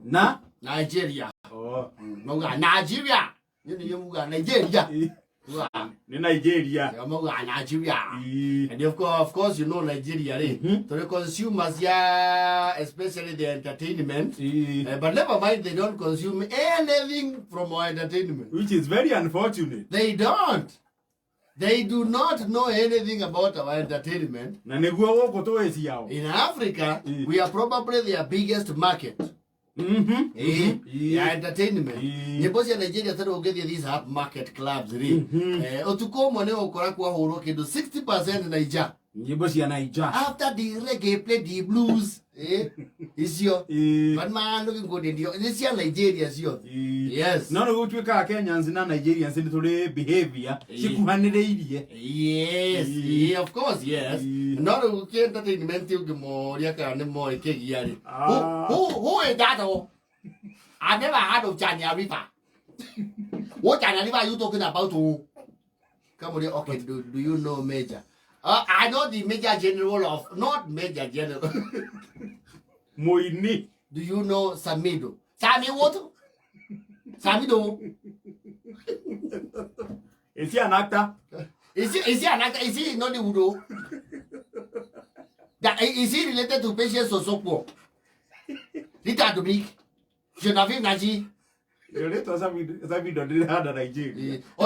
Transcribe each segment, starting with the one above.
Na Nigeria. Oh. Nigeria. Nigeria. Ni Nigeria. Nigeria. And of course, you know Nigeria. So the consumers, yeah, especially the entertainment. But never mind, they don't consume anything from our entertainment. Which is very unfortunate. They don't. They do not know anything about our entertainment. In Africa, we are probably their biggest market. Entertainment. Nigeria these half market clubs. Otukomo ne okora kwa horo kedo 60% Niger. After the reggae play the blues. Is your but man looking good in this year Nigeria is your yes. No no we ka Kenyans na Nigerians in the behavior. Yes, of course, yes. No no we entertainment you more yaka ne more ke yari. Who is that? I never heard of Chania River. What Chania River are you talking about? Come on, okay, do you know Major? I know the Major General of, not Major General. Moini. Do you know Samido? Sami what? Samido. Is he an actor? Is he an actor? Is he in Nollywood? Is he related to Patience Sosokwo? Rita Dominique? Genevieve Naji? Oh,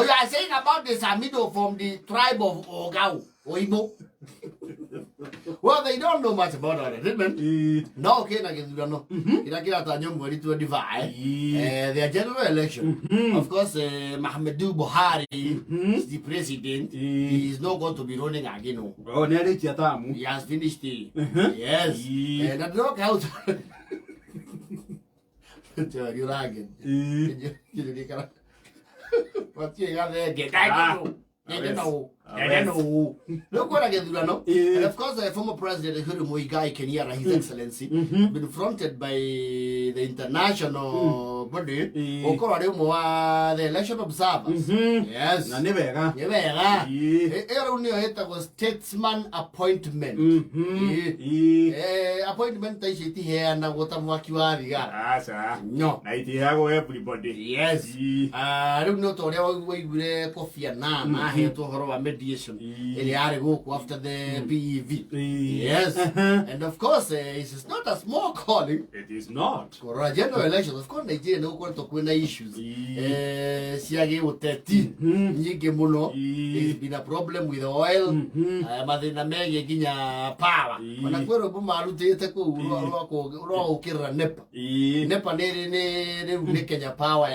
you are saying about the Samido from the tribe of Ogao, Oibo? Well, they don't know much about our entertainment. No, okay, I guess you don't know. Their general election. Of course, Muhammadu Buhari is the president. He is not going to be running again. Oh, he has finished it. Yes. And I don't know how to... You're lagging. What you got there? Get out. Look what I get, no? And of course, the former president, Mugathe Kenyatta, His Excellency, been fronted by the international body, the election observers. Yes. It was statesman appointment. Appointment here and what I'm working on. No. Everybody. Yes. I don't know to we coffee and now. To her mediation after the PEV. Yes. And of course, it's not a small calling. It is not. For a general election, of course, Nigeria no going to win issues. Siage with 13. It's been a problem with oil. Madina Mega Ginya power. When I go to Bumaru, Kira Nepa. Nepa ne Kenya power.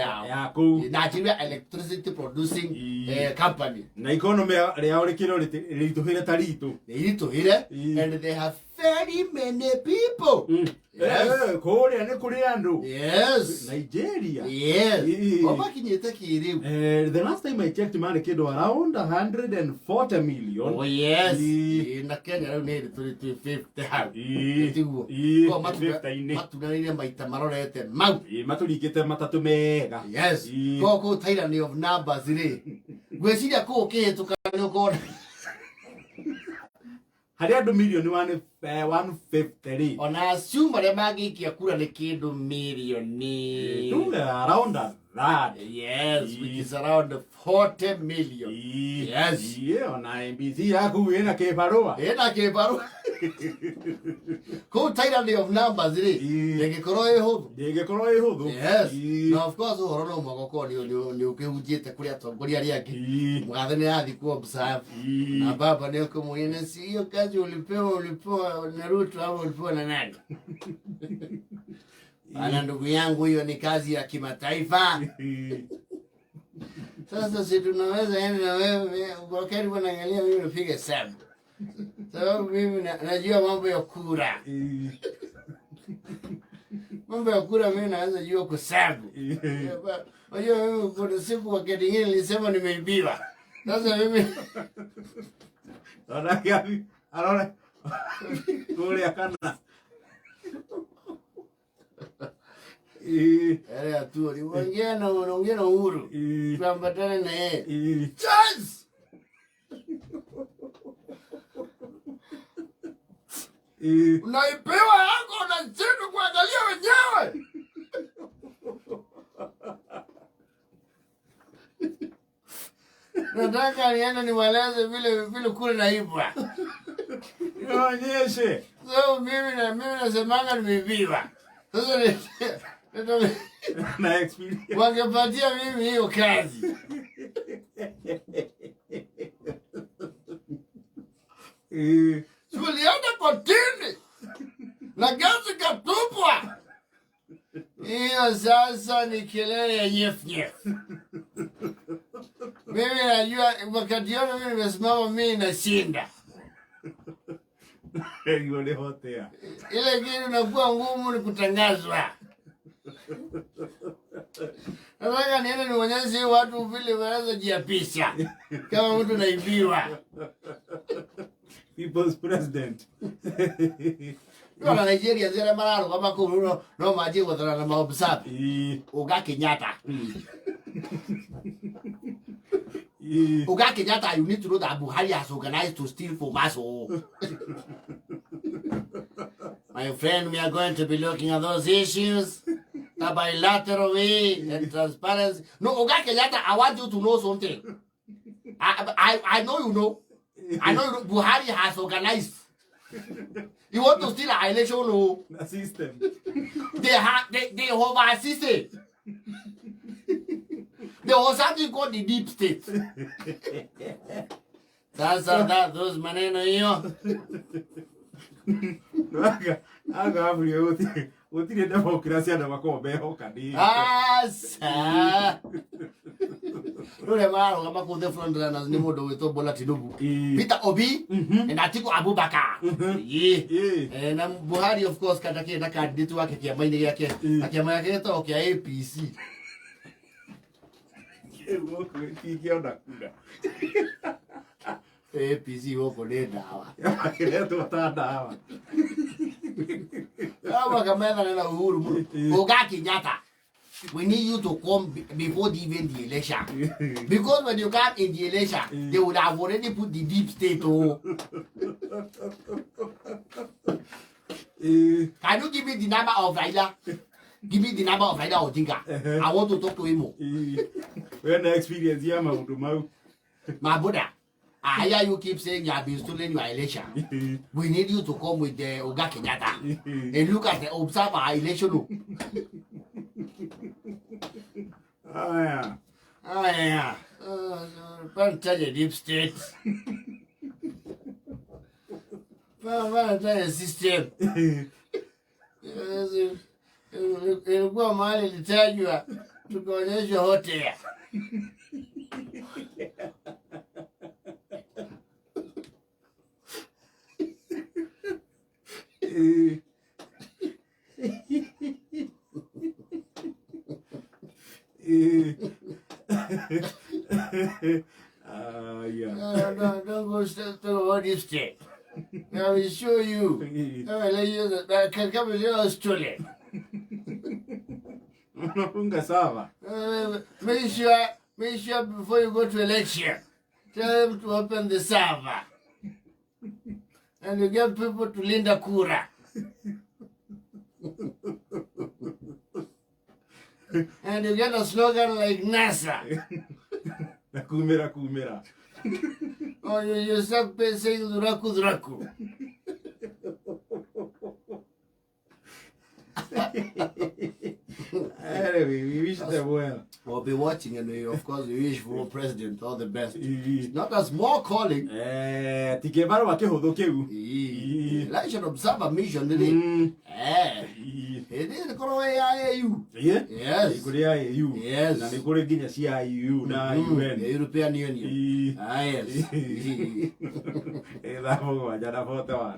Nigeria electricity producing company. Economy and they have very many people. Yes. Yes. Nigeria. Yes. The last time I checked, man, around 140 million. Oh yes. In Kenya, I need to 50. Yes. Go Thailand of numbers. We see the coke to go. $100 million 153. On assume the magi kiakura the kid million. Around that. Yes, which is around 40 million. Yes. Yeah, on IBC, I go in a keparoa. Go Thailand of numbers. Yes. Now, of course, you can get a creator of Goriaki. Rather than the co observe. Baba Nelcom in and see you casually Naru travel for an egg. Ndugu yangu hiyo ni kazi ya kimataifa. Sasa si tunaweza enda na wewe wakati wanaangalia mimi nipige hesabu. Sababu mimi najua mambo ya kura. Mambo ya kura mimi naanza jua kuhesabu. Unajua mimi kuna siku wakati mwingine nilisema nimeibiwa. Sasa mimi Anaona kule akana tu unaongea na Uhuru. Tuambatane na yeye. Chance. Unaipewa yako na sisi kuangalia wenyewe. Nataka niende niwaeleze vile kule naibwa. Nionyeshe. So mimi nasemanga nimeibiwa. Sasa na experience. Wangepatia mimi hiyo kazi. Tulienda kotini. Na gasi katupwa. Hiyo sasa ni kelele ya nyef. Mimi najua wakati yote mimi nimesimama mimi nashinda. Yule hotea. Ile kitu inakuwa ngumu ni kutangazwa. Nataka niende nionyeshe watu vile wanaweza jiapisha kama mtu naibiwa. People's president. Kwa Nigeria zile mararo kama kuruno no maji kwa na maobsapi. Mugathe Kenyatta. Mugathe Kenyatta, you need to know that Buhari has organized to steal from us. My friend, we are going to be looking at those issues. The bilateral way and transparency. No, Mugathe Kenyatta, I want you to know something. I know you know. I know Buhari has organized. You want to steal an election? No. The system. They have assisted. There was something called the deep state. That's those maneno hiyo. Utile demokrasia na makombe hoka ni. Asa. Ule maro kama ku the front runners ni modo weto Bola Tinubu. Peter Obi and Atiku Abubakar. Na Buhari of course katake na candidate wake kiamaini yake. Akiama yake to kia APC. APC wako ni dawa. Kileto dawa. Kama kama na Uhuru Mugathe Kenyatta, we need you to come before even the election. Because when you come in the election, they would have already put the deep state. Can you give me the number of Raila? Give me the number of Raila Odinga. I want to talk to him. When the experience here, my brother, I hear you keep saying you have been stolen your election. We need you to come with the Mugathe Kenyatta and look at the observe our election. Yeah. Don't tell the deep state. Don't tell the system. Ilikuwa mahali litajwa tukaonyesha hotel. Don't go to what you say. I will show you. I will let you that can come with your story. Make sure before you go to election, tell them to open the server. And you get people to linda kura. And you get a slogan like NASA. Kumera. Or you start saying Duraku. Anyway, we wish them well. We'll be watching, and we, of course, we wish for President all the best. Not a small calling. Tikebaro wa kehodo keu. Election observer mission, didn't it? It is the AU. Yeah? Yes. AU. Yes. Na nikore ginya cia EU na UN. The European Union. Yes. Ela mo wa jana foto wa.